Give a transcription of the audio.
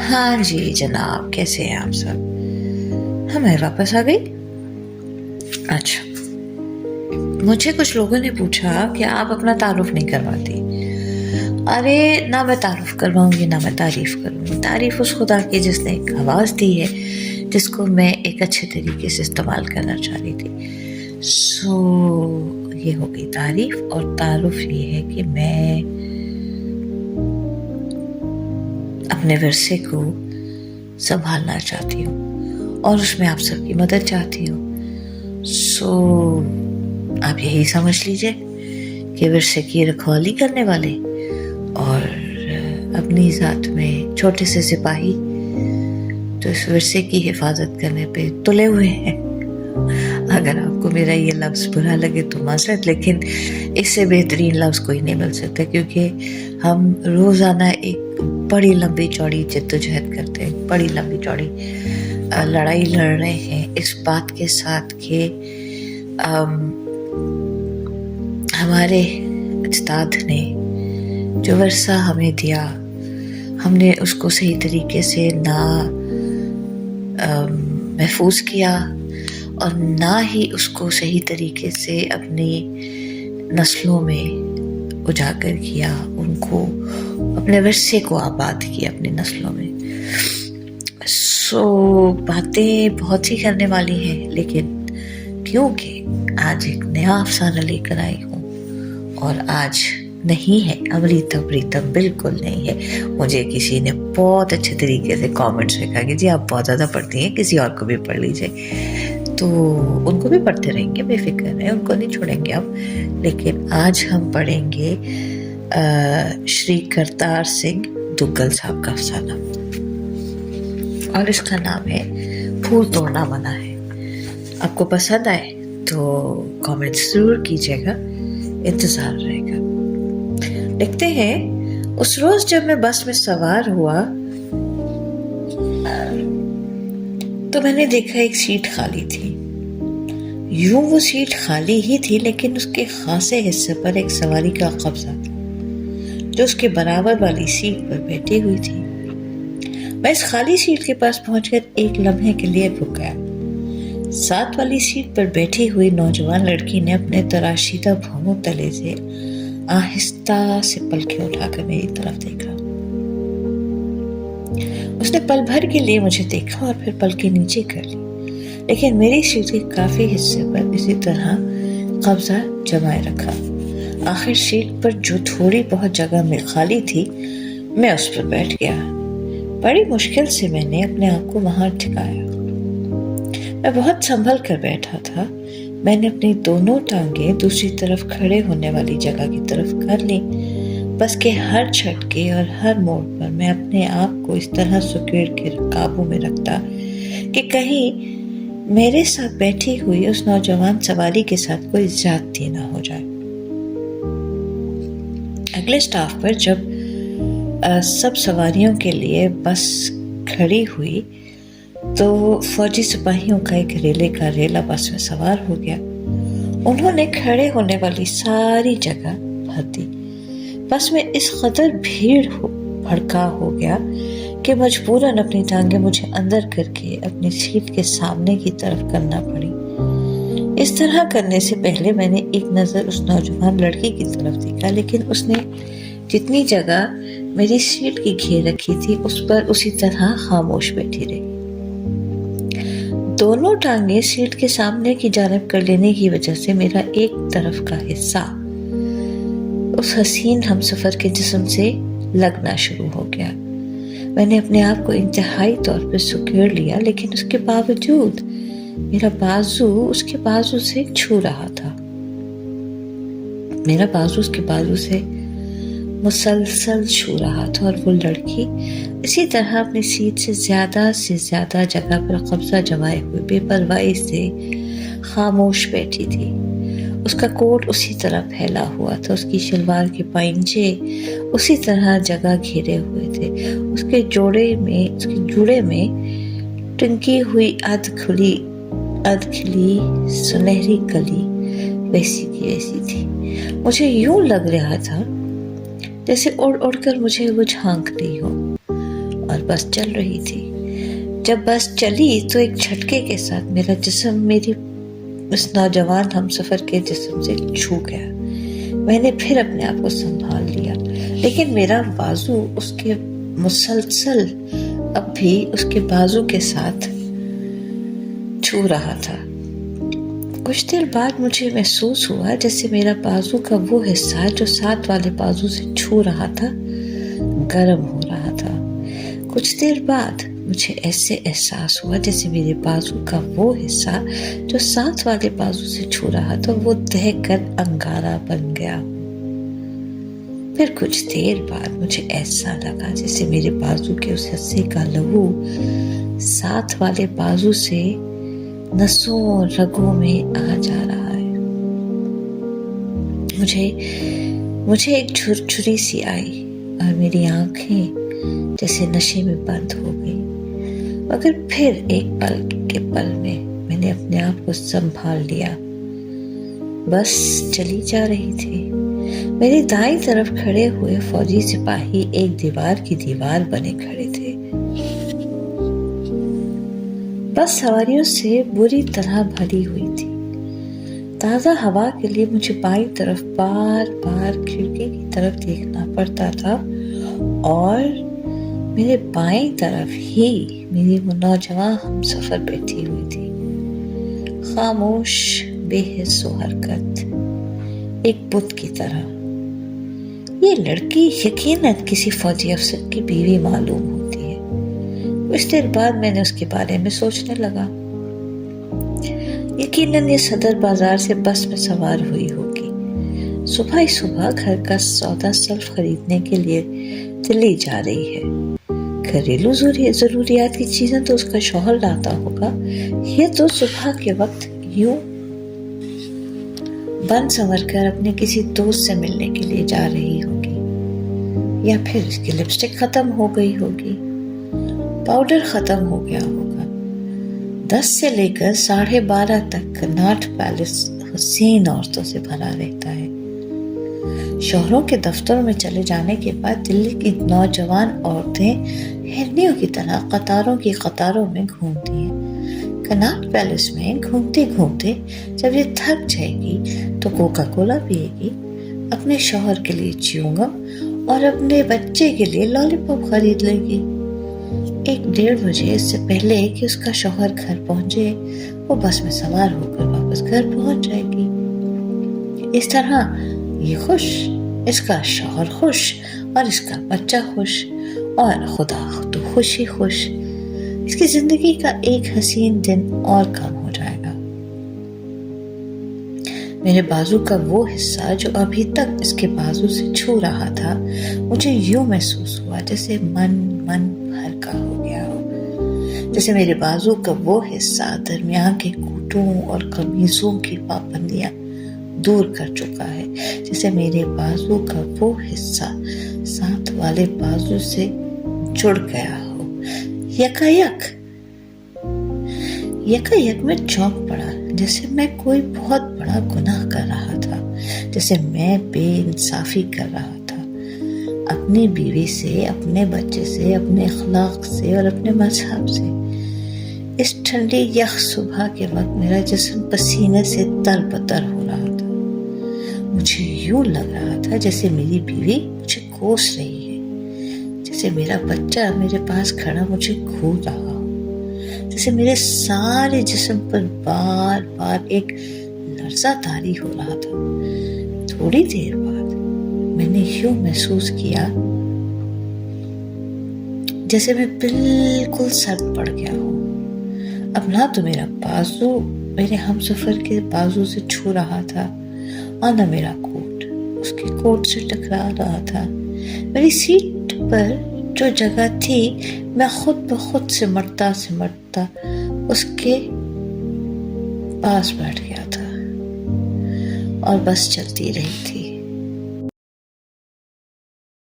हाँ जी जनाब, कैसे हैं आप सब? हाँ, मैं वापस आ गई। अच्छा, मुझे कुछ लोगों ने पूछा कि आप अपना तारुफ नहीं करवाती। अरे ना मैं तारुफ करवाऊंगी ना मैं तारीफ करूंगी। तारीफ उस खुदा की जिसने एक आवाज़ दी है, जिसको मैं एक अच्छे तरीके से इस्तेमाल करना चाह रही थी। ये हो गई तारीफ। और तारुफ ये है कि मैं अपने विरसे को संभालना चाहती हूँ और उसमें आप सबकी मदद चाहती हूँ। आप यही समझ लीजिए कि विरसे की रखवाली करने वाले और अपनी ज़ात में छोटे से सिपाही तो इस विरसे की हिफाजत करने पे तुले हुए हैं। अगर आपको मेरा ये लफ्ज़ बुरा लगे तो माज़रत, लेकिन इससे बेहतरीन लफ्ज़ कोई नहीं मिल सकता, क्योंकि हम रोज़ाना एक बड़ी लंबी चौड़ी जद्दोजहद करते हैं, बड़ी लंबी चौड़ी लड़ाई लड़ रहे हैं इस बात के साथ कि हमारे अजदाद ने जो वर्षा हमें दिया, हमने उसको सही तरीके से ना महफूज किया और ना ही उसको सही तरीके से अपनी नस्लों में उजागर किया, उनको अपने विरसे को आबाद किया अपनी नस्लों में। बातें बहुत ही करने वाली हैं, लेकिन क्योंकि आज एक नया अफसाना लेकर आई हूँ और आज नहीं है अमृतम प्रीतम, बिल्कुल नहीं है। मुझे किसी ने बहुत अच्छे तरीके से कमेंट्स में कहा कि जी आप बहुत ज़्यादा पढ़ती हैं, किसी और को भी पढ़ लीजिए। तो उनको भी पढ़ते रहेंगे, बेफिक्र हैं, उनको नहीं छोड़ेंगे अब। लेकिन आज हम पढ़ेंगे श्री करतार सिंह दुग्गल साहब का अफसाना और इसका नाम है फूल तोड़ना मना है। आपको पसंद आए तो कमेंट्स जरूर कीजिएगा, इंतज़ार रहेगा। लिखते हैं, उस रोज जब मैं बस में सवार हुआ तो मैंने देखा एक सीट खाली थी। यूं वो सीट खाली ही थी, लेकिन उसके खासे हिस्से पर एक सवारी का कब्जा था जो उसके बराबर वाली सीट पर बैठी हुई थी। मैं इस खाली सीट के पास पहुंचकर एक लम्हे के लिए रुक गया। साथ वाली सीट पर बैठी हुई नौजवान लड़की ने अपने तराशीदा भौहों तले से आहिस्ता से पलकें उठाकर मेरी तरफ देखा। उसने पल भर के लिए मुझे देखा और फिर पलकें नीचे कर ली, लेकिन मेरी सीट के काफी हिस्से पर इसी तरह कब्जा जमाए रखा। आखिर सीट पर जो थोड़ी बहुत जगह में खाली थी, मैं उस पर बैठ गया। बड़ी मुश्किल से मैंने अपने आप को वहां ठिकाया। मैं बहुत संभल कर बैठा था। मैंने अपनी दोनों टांगें दूसरी तरफ खड़े होने वाली जगह की तरफ कर ली। बस के हर झटके और हर मोड़ पर मैं अपने आप को इस तरह सुकेड़ के काबू में रखता कि कहीं मेरे साथ बैठी हुई उस नौजवान सवारी के साथ कोई ज्यादती ना हो जाए। अगले स्टॉप पर जब सब सवारियों के लिए बस खड़ी हुई तो फौजी सिपाहियों का एक रेले का रेला बस में सवार हो गया। उन्होंने खड़े होने वाली सारी जगह भर दी। बस में इस कदर भड़का हो गया कि मजबूरन अपनी टांगें मुझे अंदर करके अपनी सीट के सामने की तरफ करना पड़ी। इस तरह करने से पहले मैंने एक नज़र उस नौजवान लड़की की तरफ देखा, लेकिन उसने जितनी जगह मेरी सीट की घेर रखी थी उस पर उसी तरह खामोश बैठी रही। दोनों टांगे सीट के सामने की जानिब कर लेने की वजह से मेरा एक तरफ का हिस्सा उस हसीन हमसफर के जिस्म से लगना शुरू हो गया। मैंने अपने आप को इंतहाई तौर पर सुकेड़ लिया, लेकिन उसके बावजूद मेरा बाजू उसके बाजू से छू रहा था। मेरा बाजू उसके बाजू से मुसलसल छू रहा था और वो लड़की इसी तरह अपनी सीट से ज्यादा जगह पर कब्जा जमाए हुए बेपरवाही से खामोश बैठी थी। उसका कोट उसी तरह फैला हुआ था, उसकी शलवार के पाइंजे उसी तरह जगह घेरे हुए थे। उसके जूड़े में टंकी हुई अध खिली सुनहरी कली वैसी की वैसी थी। मुझे यूं लग रहा था जैसे उड़ कर मुझे वो झांक रही हो। और बस चल रही थी। जब बस चली तो एक झटके के साथ मेरा जिस्म मेरी उस नौजवान हमसफर के जिस्म से छू गया। मैंने फिर अपने आप को संभाल लिया, लेकिन मेरा बाजू उसके मुसलसल अब भी उसके बाजू के साथ छू रहा था। कुछ देर बाद मुझे महसूस हुआ जैसे मेरा बाजू का वो हिस्सा जो साथ वाले बाजू से छू रहा था गर्म हो रहा था। कुछ देर बाद मुझे ऐसे एहसास हुआ जैसे मेरे बाजू का वो हिस्सा जो साथ वाले बाजू से छू रहा था वो दहकर अंगारा बन गया। फिर कुछ देर बाद मुझे ऐसा लगा जैसे मेरे बाजू के उस हिस्से का लहू साथ वाले बाजू से नसों और रगों में आ जा रहा है। मुझे एक झुरझुरी सी आई और मेरी आंखें जैसे नशे में बंद हो गई। मगर फिर एक पल के पल में मैंने अपने आप को संभाल लिया। बस चली जा रही थी। मेरी दाईं तरफ खड़े हुए फौजी सिपाही एक दीवार की दीवार बने खड़े थे। बस सवारियों से बुरी तरह भरी हुई थी। ताज़ा हवा के लिए मुझे बाईं तरफ बार बार खिड़की की तरफ देखना पड़ता था और मेरे बाईं तरफ ही मेरी वो नौजवान हमसफर बैठी हुई थी, खामोश बेहिस्सो हरकत, एक बुत की तरह। ये लड़की यकीनन किसी फौजी अफसर की बीवी मालूम होती है। कुछ देर बाद मैंने उसके बारे में सोचने लगा। यकीनन ये सदर बाजार से बस में सवार हुई होगी। सुबह ही सुबह घर का सौदा सल्फ खरीदने के लिए दिल्ली जा रही है। घरेलू जरूरियात की चीजें तो उसका शौहर लाता होगा। ये तो सुबह के वक्त यूं बन संवर कर अपने किसी दोस्त से मिलने के लिए जा रही होगी, या फिर इसकी लिपस्टिक खत्म हो गई होगी, पाउडर खत्म हो गया होगा। 10 से लेकर 12:30 तक कनॉट पैलेस हसीन औरतों से भरा रहता है। शहरों के दफ्तरों में चले जाने के बाद दिल्ली की नौजवान औरतें हिरनियों की तरह कतारों की कतारों में घूमती हैं। कनॉट पैलेस में घूमते घूमते जब ये थक जाएगी तो कोका कोला पिएगी, अपने शौहर के लिए च्युइंगम और अपने बच्चे के लिए लॉलीपॉप खरीद लेगी। 1-1:30 बजे इससे पहले कि उसका शौहर घर पहुंचे वो बस में सवार होकर वापस घर पहुंच जाएगी। इस तरह ये खुश, इसका शौहर खुश और इसका बच्चा खुश और खुदा तो खुश ही खुश। इसकी जिंदगी का एक हसीन दिन और कम हो जाएगा। मेरे बाजू का वो हिस्सा जो अभी तक इसके बाजू से छू रहा था, मुझे यूं महसूस हुआ जैसे मन हल्का हो गया हो। जैसे मेरे बाजू का वो हिस्सा दरमियान के कूटों और कमीजों की पाबंदियां दूर कर चुका है। जैसे मेरे बाजू का वो हिस्सा साथ वाले बाजू से जुड़ गया हो। यकायक मैं चौंक पड़ा, जैसे मैं कोई बहुत बड़ा गुनाह कर रहा था, जैसे मैं बेइंसाफी कर रहा था अपनी बीवी से, अपने बच्चे से, अपने अखलाक से और अपने मजहब से। इस ठंडी यख सुबह के वक्त मेरा जिस्म पसीने से तरबतर हो रहा था। मुझे यूं लग रहा था जैसे मेरी बीवी मुझे कोस रही है, जैसे मेरा बच्चा मेरे पास खड़ा मुझे घूर रहा हो, जैसे मेरे सारे जिस्म पर बार बार एक लर्जा तारी हो रहा था। थोड़ी देर बाद मैंने यूं महसूस किया जैसे मैं बिल्कुल सर्द पड़ गया हूँ। अब ना तो मेरा बाजू मेरे हमसफर के बाजू से छू रहा था और न मेरा कोट उसके कोट से टकरा रहा था। मेरी सीट पर जो जगह थी मैं खुद ब खुद सिमटता उसके पास बैठ गया था और बस चलती रही थी।